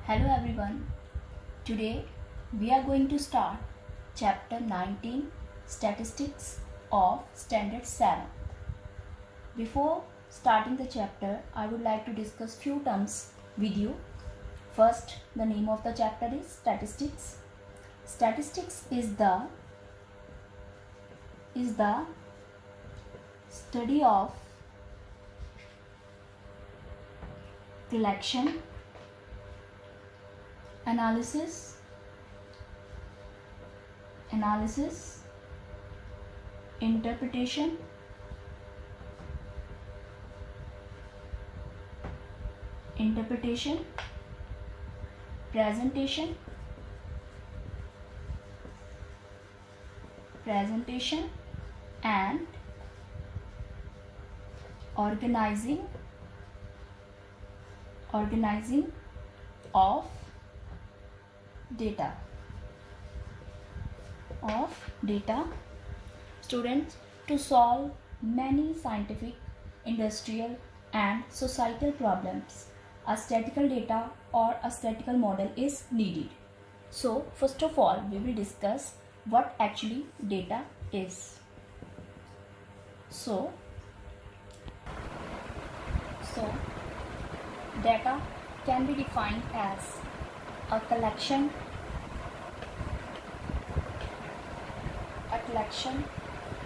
Hello everyone. Today we are going to start chapter 19 Statistics of Standard 7. Before starting the chapter, I would like to discuss few terms with you. First, the name of the chapter is Statistics. Statistics is the study of collection, analysis, interpretation, presentation and organizing of data. Students, to solve many scientific, industrial and societal problems, a statistical data or a statistical model is needed. So first of all, we will discuss what actually data is. So data can be defined as a collection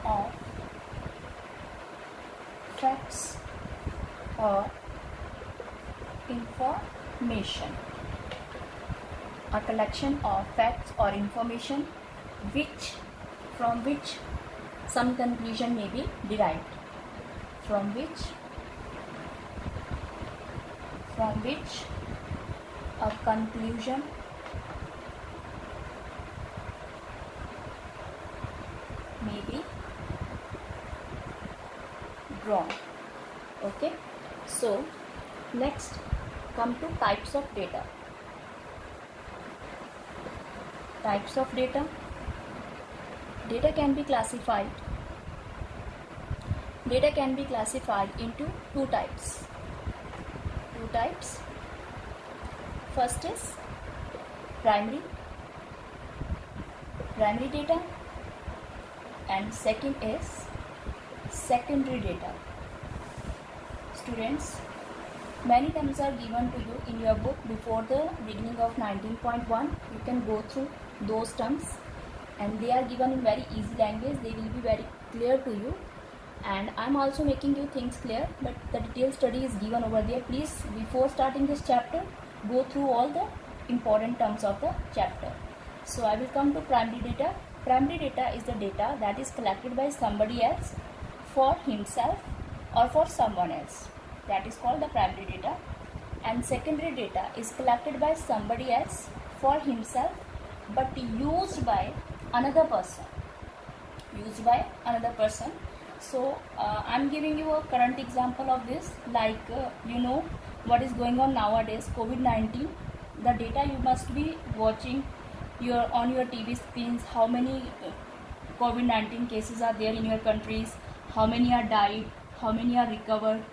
of facts or information. A collection of facts or information from which some conclusion may be derived. From which a conclusion may be drawn. Okay, so next come to types of data. Data can be classified into two types. First is primary data and second is secondary data. Students, many terms are given to you in your book before the beginning of 19.1. You can go through those terms and they are given in very easy language. They will be very clear to you, and I am also making you things clear, but the detailed study is given over there. Please, before starting this chapter, go through all the important terms of the chapter. So I will come to primary data. Primary data is the data that is collected by somebody else for himself or for someone else. That is called the primary data. And secondary data is collected by somebody else for himself but used by another person. So I am giving you a current example of this, like you know what is going on nowadays, COVID-19. The data you must be watching on your TV screens, how many COVID-19 cases are there in your countries, how many are died, how many are recovered.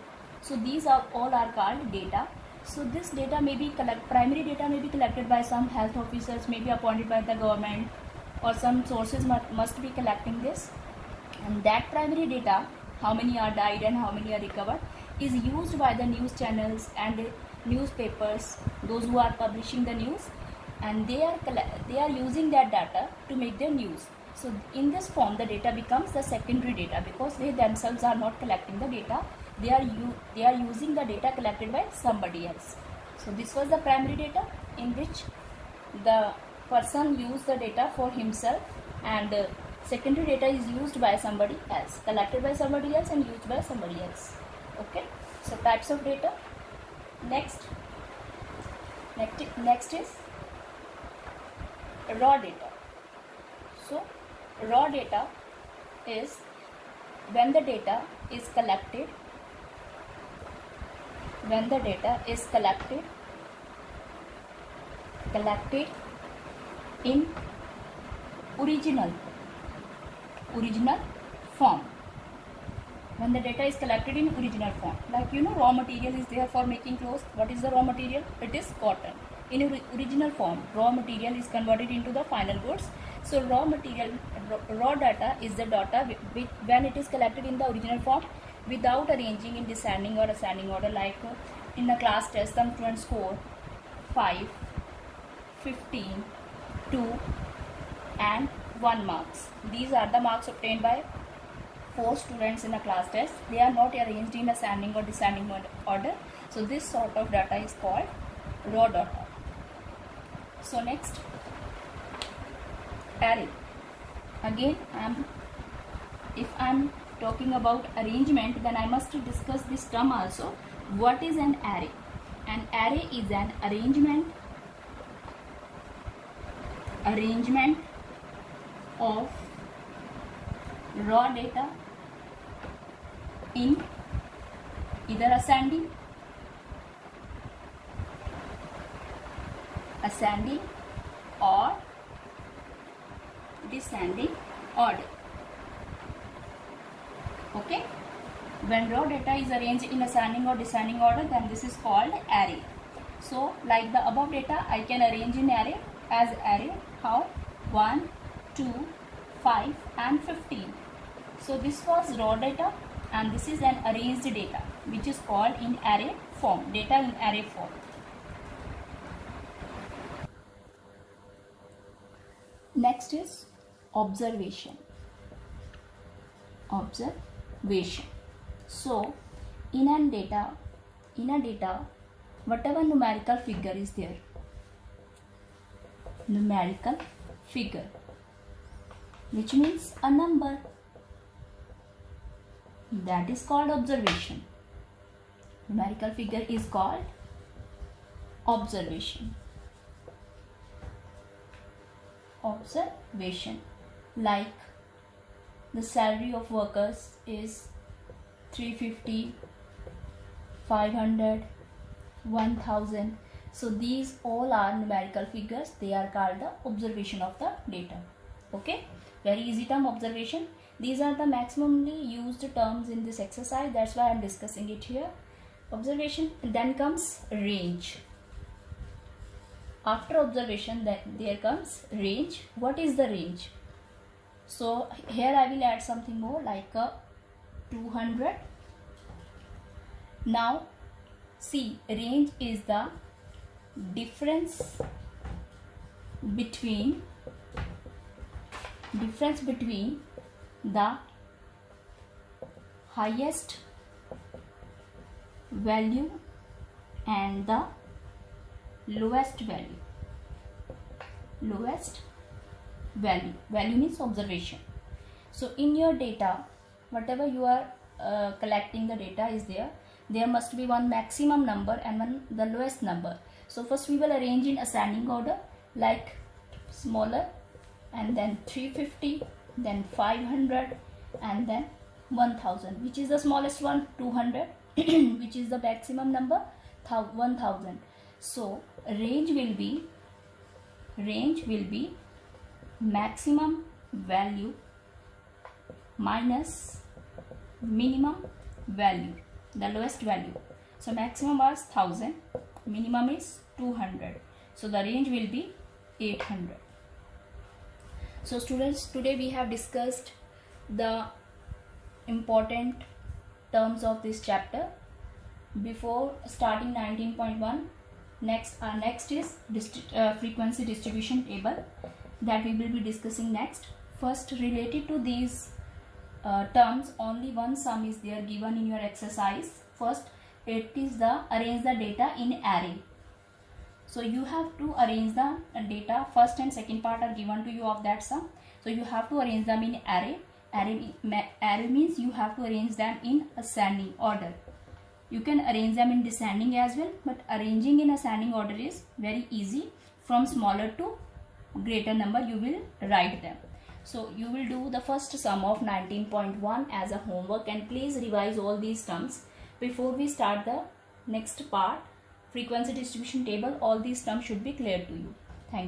So these are all called data. So this data may be primary data may be collected by some health officers, may be appointed by the government, or some sources must be collecting this. And that primary data, how many are died and how many are recovered, is used by the news channels and newspapers, those who are publishing the news, and they are using that data to make their news. So in this form, the data becomes the secondary data because they themselves are not collecting the data. They are using the data collected by somebody else. So this was the primary data, in which the person used the data for himself, and secondary data is used by somebody else, collected by somebody else and used by somebody else. Okay, so types of data. Next is raw data. So raw data is when the data is collected in original form. When the data is collected in original form, like raw material is there for making clothes. What is the raw material? It is cotton. in original form. Raw material is converted into the final goods. So raw material, raw data is the data when it is collected in the original form without arranging in descending or ascending order. Like in a class test, some students score 5, 15, 2 and 1 marks. These are the marks obtained by 4 students in a class test. They are not arranged in ascending or descending order. So this sort of data is called raw data. So next, array. Again, if I am talking about arrangement, then I must discuss this term also. What is an array? An array is an arrangement of raw data in either ascending or descending order. Okay, when raw data is arranged in ascending or descending order, then this is called array. So like the above data, I can arrange in array as array. How? 1, 2, 5 and 15. So this was raw data and this is an arranged data which is called in array form, data in array form. Next is observation. So in a data, whatever numerical figure is there, numerical figure, which means a number, that is called observation. Numerical figure is called observation. Like the salary of workers is 350, 500, 1000. So these all are numerical figures. They are called the observation of the data. Okay, very easy term, observation. These are the maximally used terms in this exercise. That's why I am discussing it here. Observation. Then comes range. After observation, there comes range. What is the range? So here I will add something more, like a 200. Now see, range is the difference between the highest value and the lowest value. Value means observation. So in your data, whatever you are collecting, the data is there must be one maximum number and one the lowest number. So first we will arrange in ascending order, like smaller, and then 350, then 500, and then 1000. Which is the smallest one? 200. Which is the maximum number? 1000. So range will be maximum value minus minimum value, the lowest value. So maximum was 1000, minimum is 200. So the range will be 800. So students, today we have discussed the important terms of this chapter. Before starting 19.1, next is frequency distribution table, that we will be discussing next. First, related to these terms, only one sum is there given in your exercise. First, it is the arrange the data in array. So you have to arrange the data. First and second part are given to you of that sum. So you have to arrange them in array. Array means you have to arrange them in ascending order. You can arrange them in descending as well, but arranging in ascending order is very easy. From smaller to greater number you will write them. So you will do the first sum of 19.1 as a homework, and please revise all these terms before we start the next part, frequency distribution table. All these terms should be clear to you.